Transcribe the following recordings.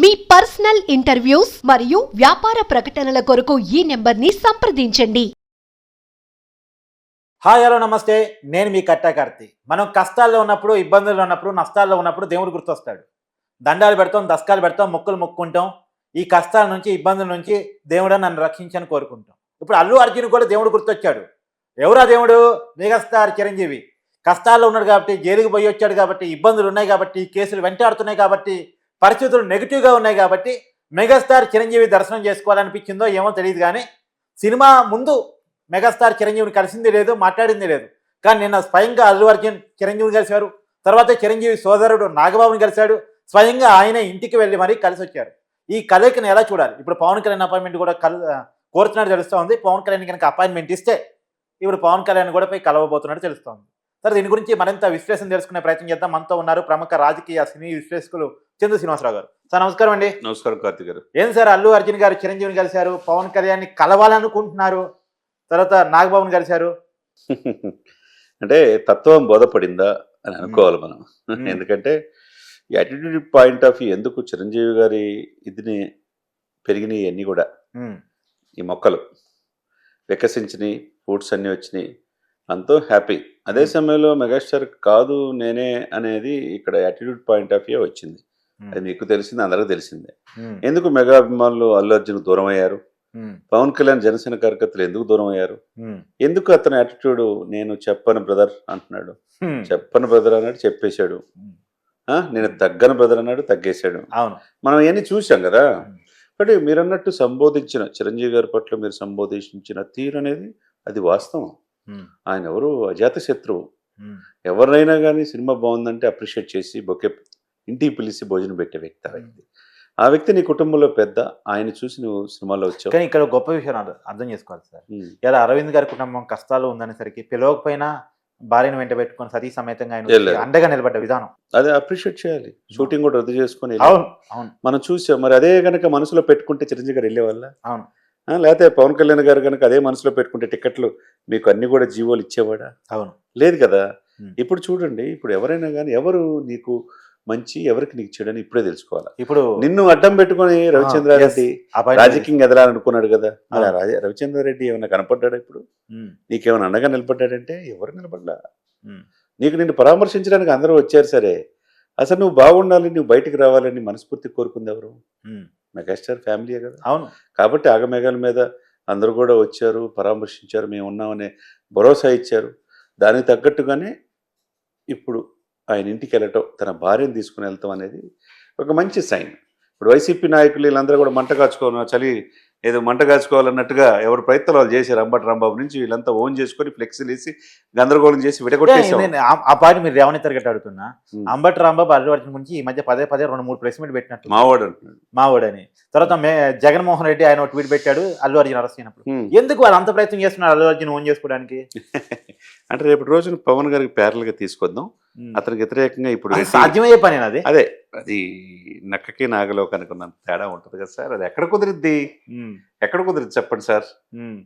మీ personal interviews మరియు వ్యాపార ప్రకటనల కొరకు ఈ నెంబర్ని సంప్రదించండి. హాయ్ హలో నమస్తే, నేను మీ కట్టా కార్తీ. మనం కష్టాల్లో ఉన్నప్పుడు, ఇబ్బందుల్లో ఉన్నప్పుడు, నష్టాల్లో ఉన్నప్పుడు దేవుడు గుర్తొస్తాడు. దండాలు పెడతాం, దస్కాలు పెడతాం, మొక్కులు మొక్కుంటాం. ఈ కష్టాల నుంచి, ఇబ్బందుల నుంచి దేవుడా నన్ను రక్షించని కోరుకుంటాం. ఇప్పుడు అల్లు అర్జున్ కూడా దేవుడు గుర్తొచ్చాడు. ఎవరా దేవుడు? మెగాస్టార్ చిరంజీవి. కష్టాల్లో ఉన్నాడు కాబట్టి, జైలుకు పోయి వచ్చాడు కాబట్టి, ఇబ్బందులు ఉన్నాయి కాబట్టి, కేసులు వెంటాడుతున్నాయి కాబట్టి, పరిస్థితులు నెగిటివ్గా ఉన్నాయి కాబట్టి మెగాస్టార్ చిరంజీవి దర్శనం చేసుకోవాలనిపించిందో ఏమో తెలియదు. కానీ సినిమా ముందు మెగాస్టార్ చిరంజీవిని కలిసింది లేదు, మాట్లాడింది లేదు. కానీ నిన్న స్వయంగా అల్లు అర్జున్ చిరంజీవిని కలిశారు. తర్వాత చిరంజీవి సోదరుడు నాగబాబుని కలిశాడు. స్వయంగా ఆయన ఇంటికి వెళ్ళి మరీ కలిసి వచ్చారు. ఈ కలయికను ఎలా చూడాలి? ఇప్పుడు పవన్ కళ్యాణ్ అపాయింట్మెంట్ కూడా కోరుతున్నట్టు తెలుస్తూ ఉంది. పవన్ కళ్యాణ్ కనుక అపాయింట్మెంట్ ఇస్తే ఇప్పుడు పవన్ కళ్యాణ్ కూడా పోయి కలవబోతున్నట్టు తెలుస్తోంది. సరే, దీని గురించి మరింత విశ్లేషణ తెలుసుకునే ప్రయత్నం చేద్దాం. మనతో ఉన్నారు ప్రముఖ రాజకీయ సినీ విశ్లేషకులు చందు శ్రీనివాసరావు గారు. సార్ నమస్కారం అండి. నమస్కారం కార్తీక్ గారు. ఏం సార్, అల్లు అర్జున్ గారు చిరంజీవిని కలిశారు, పవన్ కళ్యాణ్ని కలవాలనుకుంటున్నారు, తర్వాత నాగబాబుని కలిశారు. అంటే తత్వం బోధపడిందా అని అనుకోవాలి మనం. ఎందుకంటే ఈ యాటిట్యూడ్ పాయింట్ ఆఫ్ వ్యూ ఎందుకు చిరంజీవి గారి ఇదిని పెరిగినాయి అన్నీ కూడా ఈ మొక్కలు వికసించినాయి, ఫ్రూట్స్ అన్నీ వచ్చినాయి, అంతో హ్యాపీ. అదే సమయంలో మెగాస్టార్ కాదు నేనే అనేది ఇక్కడ యాటిట్యూడ్ పాయింట్ ఆఫ్ వ్యూ వచ్చింది. అది మీకు తెలిసింది, అందరికీ తెలిసిందే. ఎందుకు మెగా అభిమానులు అల్లు అర్జున్ దూరం అయ్యారు, పవన్ కళ్యాణ్ జనసేన కార్యకర్తలు ఎందుకు దూరం అయ్యారు, ఎందుకు అతని యాటిట్యూడ్ నేను చెప్పను బ్రదర్ అంటున్నాడు, చెప్పను బ్రదర్ అన్నాడు చెప్పేశాడు, నేను తగ్గను బ్రదర్ అన్నాడు తగ్గేశాడు. మనం ఇవన్నీ చూసాం కదా. బట్ మీరు అన్నట్టు సంబోధించిన చిరంజీవి గారి పట్ల మీరు సంబోధించిన తీరు అనేది అది వాస్తవం. ఆయన ఎవరు అజాత శత్రువు. ఎవరినైనా కానీ సినిమా బాగుందంటే అప్రిషియేట్ చేసి బొకే ఇంటికి పిలిచి భోజనం పెట్టే వ్యక్తి. ఆ వ్యక్తి నీ కుటుంబంలో పెద్ద. ఆయన చూసి నువ్వు సినిమాలో వచ్చావు. కానీ ఇక్కడ గొప్ప విషయం అర్థం చేసుకోవాలి సార్. ఇలా అరవింద్ గారి కుటుంబం కష్టాలు ఉందనేసరికి పిలవకపోయినా భార్యను వెంట పెట్టుకొని సతీ సమేతంగా ఆయన అండగా నిలబడ్డ విధానం అదే అప్రిషియేట్ చేయాలి. షూటింగ్ కూడా రద్దు చేసుకుని మనం చూసాం. మరి అదే కనుక మనసులో పెట్టుకుంటే చిరంజీవి గారు వెళ్ళేవాళ్ళ? అవును. లేకపోతే పవన్ కళ్యాణ్ గారు కనుక అదే మనసులో పెట్టుకుంటే టికెట్లు మీకు అన్ని కూడా జీవోలు ఇచ్చేవాడా? అవును, లేదు కదా. ఇప్పుడు చూడండి, ఇప్పుడు ఎవరైనా కానీ ఎవరు నీకు మంచి ఎవరికి నీకు చెడని ఇప్పుడే తెలుసుకోవాలి. ఇప్పుడు నిన్ను అడ్డం పెట్టుకుని రవిచంద్రారెడ్డి రాజకీయం ఎదలాలనుకున్నాడు కదా. రవిచంద్రారెడ్డి ఏమైనా కనపడ్డాడా? ఇప్పుడు నీకేమైనా అండగా నిలబడ్డాడంటే ఎవరు నిలబడ్డా? నీకు నిన్ను పరామర్శించడానికి అందరూ వచ్చారు. సరే, అసలు నువ్వు బాగుండాలి, నువ్వు బయటికి రావాలని మనస్ఫూర్తి కోరుకుంది ఎవరు? మెగాస్టార్ ఫ్యామిలీయే కదా. అవును. కాబట్టి ఆగమేఘాల మీద అందరూ కూడా వచ్చారు, పరామర్శించారు, మేము ఉన్నామనే భరోసా ఇచ్చారు. దానికి తగ్గట్టుగానే ఇప్పుడు ఆయన ఇంటికి వెళ్ళటం, తన భార్యను తీసుకుని వెళ్తాం అనేది ఒక మంచి సైన్. ఇప్పుడు వైసీపీ నాయకులు వీళ్ళందరూ కూడా మంట కాచుకోవాలి, చలి ఏదో మంట కాచుకోవాలన్నట్టుగా ఎవరు ప్రయత్నాలు వాళ్ళు చేశారు. అంబటి రాంబాబు నుంచి వీళ్ళంతా ఓన్ చేసుకొని ఫ్లెక్సీలు వేసి గందరగోళం చేసి విడగొట్టేసారు. ఆ పార్టీ మీరు రేవణి తరగతి అడుగుతున్నా. అంబటి రాంబాబు అల్లు అర్జున్ గురించి ఈ మధ్య పదే 2-3 ప్రెస్ మీట్ పెట్టినట్టు మావాడు అంటున్నాడు, మావాడని. తర్వాత జగన్మోహన్ రెడ్డి ఆయన ట్వీట్ పెట్టాడు అల్లు అర్జున్ అరెస్ట్ అయినప్పుడు. ఎందుకు వాళ్ళు అంత ప్రయత్నం చేస్తున్నారు అల్లు అర్జున్ ఓన్ చేసుకోవడానికి? అంటే రేపటి రోజున పవన్ గారికి ప్యారల్గా తీసుకొద్దాం. అతనికి వ్యతిరేకంగా ఇప్పుడు సాధ్యమయ్యే పని అది. అది నక్కకి నాగలో కనుకున్న తేడా ఉంటుంది కదా సార్. అది ఎక్కడ కుదిరిద్ది? ఎక్కడ కుదిరిద్ది చెప్పండి సార్.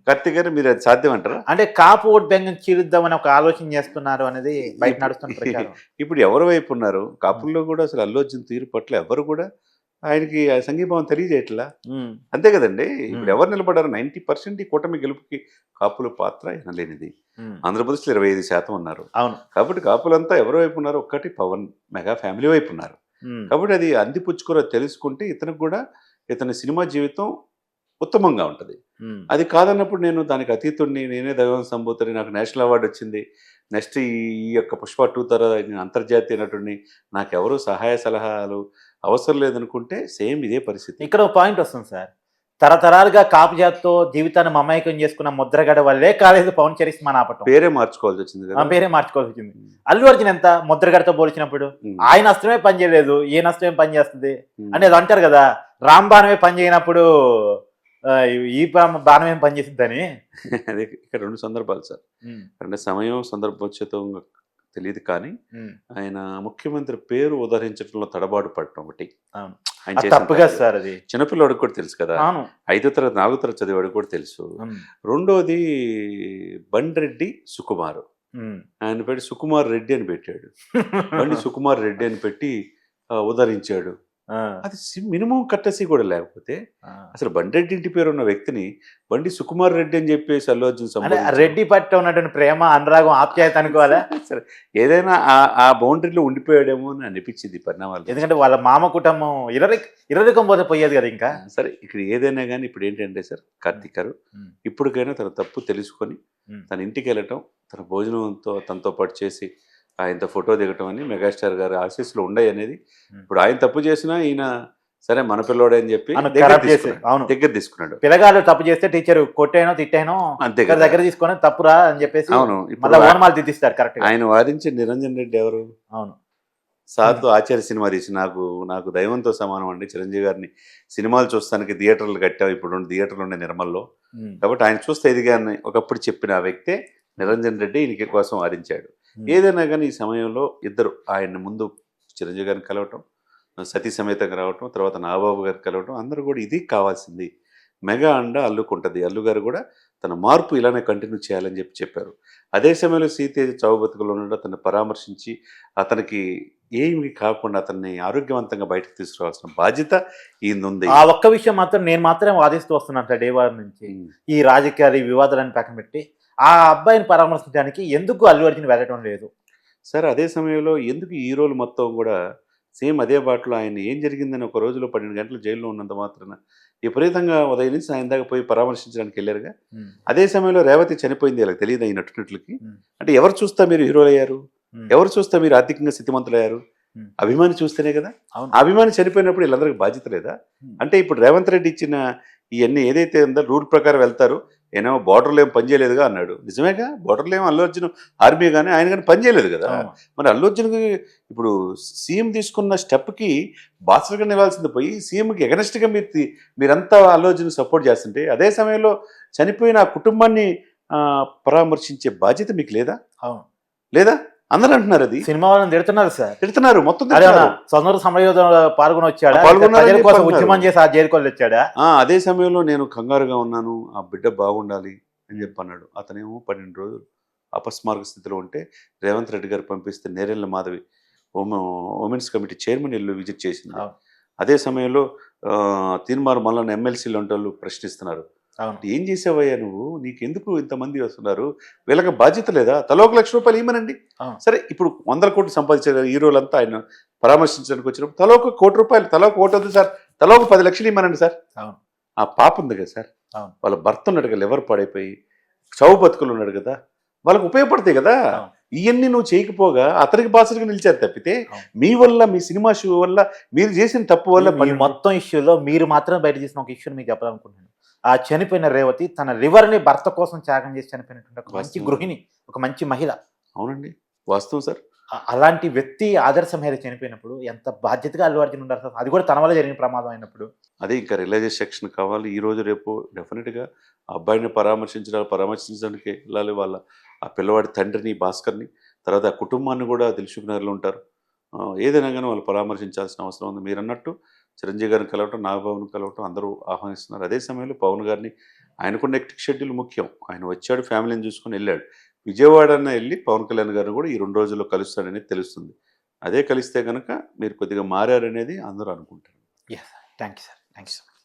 కార్తీక్ గారు, మీరు అది సాధ్యం అంటారా? అంటే కాపు ఓట్ బ్యాంక్ చీలుద్దామని ఒక ఆలోచన చేస్తున్నారు అనేది బయట నడుస్తున్న. ఇప్పుడు ఎవరి వైపు ఉన్నారు? కాపుల్లో కూడా అసలు అల్లు అర్జున్ తీరు పట్ల ఎవరు కూడా ఆయనకి సంఘీభావం తెలియజేయట్లా. అంతే కదండి. ఇప్పుడు ఎవరు నిలబడ్డారు? 90% ఈ కూటమి గెలుపుకి కాపుల పాత్ర వినలేనిది. ఆంధ్రప్రదేశ్లో 25% ఉన్నారు. అవును. కాబట్టి కాపులంతా ఎవరి వైపు ఉన్నారు? ఒక్కటి పవన్ మెగా ఫ్యామిలీ వైపు ఉన్నారు. కాబట్టి అది అందిపుచ్చుకుని తెలుసుకుంటే ఇతనికి కూడా ఇతని సినిమా జీవితం ఉత్తమంగా ఉంటుంది. అది కాదన్నప్పుడు నేను దానికి అతీతుడిని, నేనే దైవం సంబూతుని, నాకు నేషనల్ అవార్డు వచ్చింది, నెక్స్ట్ ఈ యొక్క పుష్ప 2 తర్వాత నేను అంతర్జాతీయ నటుడిని, నాకెవరు సహాయ సలహాలు అవసరం లేదనుకుంటే సేమ్ ఇదే పరిస్థితి. ఇక్కడ పాయింట్ వస్తుంది సార్. తరతరాలుగా కాపు జాతితో జీవితాన్ని మమైకం చేసుకున్న ముద్రగడ వల్లే కాలేదు పవన్ చరిష్మా ఆపటం. పేరే మార్చుకోవాల్సి వచ్చింది కదా. పేరే మార్చుకోవాల్సి వచ్చింది. అల్లు అర్జున్ ఎంత ముద్రగడతో పోల్చినప్పుడు ఆయన అస్త్రమే పనిచేయలేదు, ఏ నష్టమే పనిచేస్తుంది అనేది అంటారు కదా. రాంబాణమే పని చేయనప్పుడు ఈ బాణం ఏం పనిచేసిద్దని. అదే ఇక్కడ 2 సందర్భాలు సార్. అంటే సమయం సందర్భోచితంగా తెలియదు కానీ ఆయన ముఖ్యమంత్రి పేరు ఉదహరించడంలో తడబాటు పడటం ఒకటి. తప్పుగా సార్. అది చిన్నపిల్లవాడికి కూడా తెలుసు కదా. 5వ తరగతి 4వ తరగతి చదివాడికి కూడా తెలుసు. రెండోది బండ్రెడ్డి సుకుమార్, ఆయన పెట్టి సుకుమార్ రెడ్డి అని పెట్టాడు. బండి సుకుమార్ రెడ్డి అని పెట్టి ఉదరించాడు. అది మినిమం కట్టసి కూడా లేకపోతే అసలు బండి రెడ్డి ఇంటి పేరు ఉన్న వ్యక్తిని బండి సుకుమార్ రెడ్డి అని చెప్పేసి అల్లు అర్జున్ అంటే సంబోధించడం. రెడ్డి పట్ల ఉన్నటువంటి ప్రేమ అనురాగం ఆప్యాయత అనుకోవాలా? సరే ఏదైనా ఆ బౌండరీలో ఉండిపోయాడేమో అని అనిపించింది పరిణామాలు. ఎందుకంటే వాళ్ళ మామ కుటుంబం ఇరరికం పోతే పోయేది కదా ఇంకా. సరే ఇక్కడ ఏదైనా కానీ ఇప్పుడు ఏంటంటే సార్ కార్తీక్ గారు ఇప్పటికైనా తన తప్పు తెలుసుకొని తన ఇంటికి వెళ్ళటం, తన భోజనంతో తనతో పాటు చేసి ఆయనతో ఫోటో దిగటం అని మెగాస్టార్ గారి ఆశీస్సులు ఉన్నాయి అనేది. ఇప్పుడు ఆయన తప్పు చేసినా ఈయన సరే మన పిల్లోడే అని చెప్పి దగ్గర తీసుకున్నాడు. పిల్లగాడు తప్పు చేస్తే టీచర్ కొట్టేనో తిట్టేనో అంతే దగ్గర తీసుకొని తప్పురా అని చెప్పేసి అవును మళ్ళీ ఓనమాలు తిట్టిస్తారు. కరెక్ట్. ఆయన వాదించి నిరంజన్ రెడ్డి ఎవరు? అవును, సార్తో ఆచార్య సినిమా తీసి నాకు దైవంతో సమానం అండి, చిరంజీవి గారిని సినిమాలు చూస్తానికి థియేటర్లు కట్టాం, ఇప్పుడు థియేటర్లు ఉండే నిర్మల్లో, కాబట్టి ఆయన చూస్తే ఎదిగాన్ని ఒకప్పుడు చెప్పిన ఆ వ్యక్తే నిరంజన్ రెడ్డి ఈయనకి కోసం వాదించాడు. ఏదైనా కానీ ఈ సమయంలో ఇద్దరు ఆయన ముందు చిరంజీవి గారిని కలవటం, సతీ సమేతంగా రావటం, తర్వాత నాగబాబు గారికి కలవటం, అందరూ కూడా ఇది కావాల్సింది. మెగా అండ అల్లుకుంటుంది, అల్లు గారు కూడా తన మార్పు ఇలానే కంటిన్యూ చేయాలని చెప్పారు. అదే సమయంలో సీతేజ్ చావు బతుకులో ఉండడం అతన్ని పరామర్శించి అతనికి ఏమి కాకుండా అతన్ని ఆరోగ్యవంతంగా బయటకు తీసుకురావాల్సిన బాధ్యత ఈయనుంది. ఆ ఒక్క విషయం మాత్రం నేను మాత్రమే వాదిస్తూ వస్తున్నాను సార్ డే వన్ నుంచి. ఈ రాజకీయాలు వివాదాలను పక్కన పెట్టి ఆ అబ్బాయిని పరామర్శించడానికి ఎందుకు అల్లు అర్జున్ వెళ్ళటం లేదు సార్? అదే సమయంలో ఎందుకు ఈ రోజు మొత్తం కూడా సేమ్ అదే బాటలో ఆయన ఏం జరిగిందని ఒక రోజులో 12 గంటలు జైల్లో ఉన్నంత మాత్రాన విపరీతంగా ఉదయం నుంచి ఆయన దాకా పోయి పరామర్శించడానికి వెళ్ళారుగా. అదే సమయంలో రేవతి చనిపోయింది, ఇలా తెలియదు ఆయన నటునట్లకి. అంటే ఎవరు చూస్తా మీరు హీరోలు అయ్యారు, ఎవరు చూస్తా మీరు ఆర్థికంగా స్థితిమంతులయ్యారు? అభిమాని చూస్తేనే కదా. అభిమాని చనిపోయినప్పుడు వీళ్ళందరికీ బాధ్యత లేదా? అంటే ఇప్పుడు రేవంత్ రెడ్డి ఇచ్చిన ఇవన్నీ ఏదైతే ఉందో రూల్ ప్రకారం వెళ్తారు. ఏమో బార్డర్లో ఏం పనిచేయలేదు అన్నాడు, నిజమేగా. బార్డర్లో ఏమో అల్లు అర్జున్ ఆర్మీ కానీ ఆయన కానీ పనిచేయలేదు కదా. మరి అల్లు అర్జున్కి ఇప్పుడు సీఎం తీసుకున్న స్టెప్కి బాసలుగా నిలవాల్సింది పోయి సీఎంకి ఎగనెస్ట్గా మీరంతా అల్లు అర్జున్ సపోర్ట్ చేస్తుంటే, అదే సమయంలో చనిపోయిన ఆ కుటుంబాన్ని పరామర్శించే బాధ్యత మీకు లేదా? లేదా? అందరూ అంటున్నారు అది. సినిమా వాళ్ళని తిడుతున్నారు సార్, తిడుతున్నారు మొత్తం. స్వతంత్ర సమరయోధంలో పాల్గొని వచ్చాడా, ఉద్యమం చేసి ఆ జైలుకోళ్ళు వచ్చాడా? అదే సమయంలో నేను కంగారుగా ఉన్నాను, ఆ బిడ్డ బాగుండాలి అని చెప్పన్నాడు. అతనేమో 12 రోజులు అపస్మారక స్థితిలో ఉంటే రేవంత్ రెడ్డి గారు పంపిస్తే Nerella Madhavi women's committee chairman ఇల్లు విజిట్ చేసింది. అదే సమయంలో తీన్మార్ మల్లన్న ఎమ్మెల్సీలు ఉంటే వాళ్ళు ప్రశ్నిస్తున్నారు, ఏం చేసావయ్యా నువ్వు, నీకెందుకు ఇంతమంది వస్తున్నారు, వీళ్ళకి బాధ్యత లేదా? తలో 1 లక్ష రూపాయలు ఇవ్వనండి. సరే ఇప్పుడు 100 కోట్లు సంపాదించారు హీరోలంతా ఆయన పరామర్శించడానికి వచ్చినప్పుడు తలో 1 కోటి రూపాయలు, తలో 1 కోటి వద్దు సార్, తలో 10 లక్షలు ఇవ్వనండి సార్. ఆ పాప ఉంది కదా సార్, వాళ్ళ భర్త ఉన్నాడు కదా, లివర్ పాడైపోయి చావు బతుకులు ఉన్నాడు కదా, వాళ్ళకి ఉపయోగపడతాయి కదా. ఇవన్నీ నువ్వు చేయకపోగా అతనికి బాసలుగా నిలిచారు తప్పితే మీ వల్ల, మీ సినిమా షో వల్ల, మీరు చేసిన తప్పు వల్ల మొత్తం ఇష్యూలో మీరు మాత్రం బయట చేసిన ఒక ఇష్యూని మీకు చెప్పాలనుకుంటున్నాను. ఆ చనిపోయిన రేవతి తన లివర్ని భర్త కోసం త్యాగం చేసి చనిపోయినటువంటి ఒక మంచి గృహిణి, ఒక మంచి మహిళ. అవునండి, వాస్తవం సార్. అలాంటి వ్యక్తి ఆదర్శ మహిళ చనిపోయినప్పుడు ఎంత బాధ్యతగా అల్లు అర్జున్ ఉండాలి సార్. అది కూడా తన వల్ల జరిగిన ప్రమాదం అయినప్పుడు. అదే ఇంకా రిలైజెస్ సెక్షన్ కావాలి. ఈ రోజు రేపు డెఫినెట్గా అబ్బాయిని పరామర్శించడానికి వెళ్ళాలి. వాళ్ళ ఆ పిల్లవాడి తండ్రిని, భాస్కర్ని, తర్వాత ఆ కుటుంబాన్ని కూడా దిల్సుఖ్ నగర్లో ఉంటారు. ఏదైనా కానీ వాళ్ళు పరామర్శించాల్సిన అవసరం ఉంది. మీరు అన్నట్టు చిరంజీవి గారిని కలవటం, నాగబాబుని కలవటం అందరూ ఆహ్వానిస్తున్నారు. అదే సమయంలో పవన్ గారిని, ఆయనకున్న ఎక్టిక్ షెడ్యూల్ ముఖ్యం. ఆయన వచ్చాడు, ఫ్యామిలీని చూసుకొని వెళ్ళాడు. విజయవాడన వెళ్ళి పవన్ కళ్యాణ్ గారిని కూడా ఈ 2 రోజుల్లో కలుస్తాడనేది తెలుస్తుంది. అదే కలిస్తే కనుక మీరు కొద్దిగా మారారనేది అందరూ అనుకుంటారు. Thank you sir.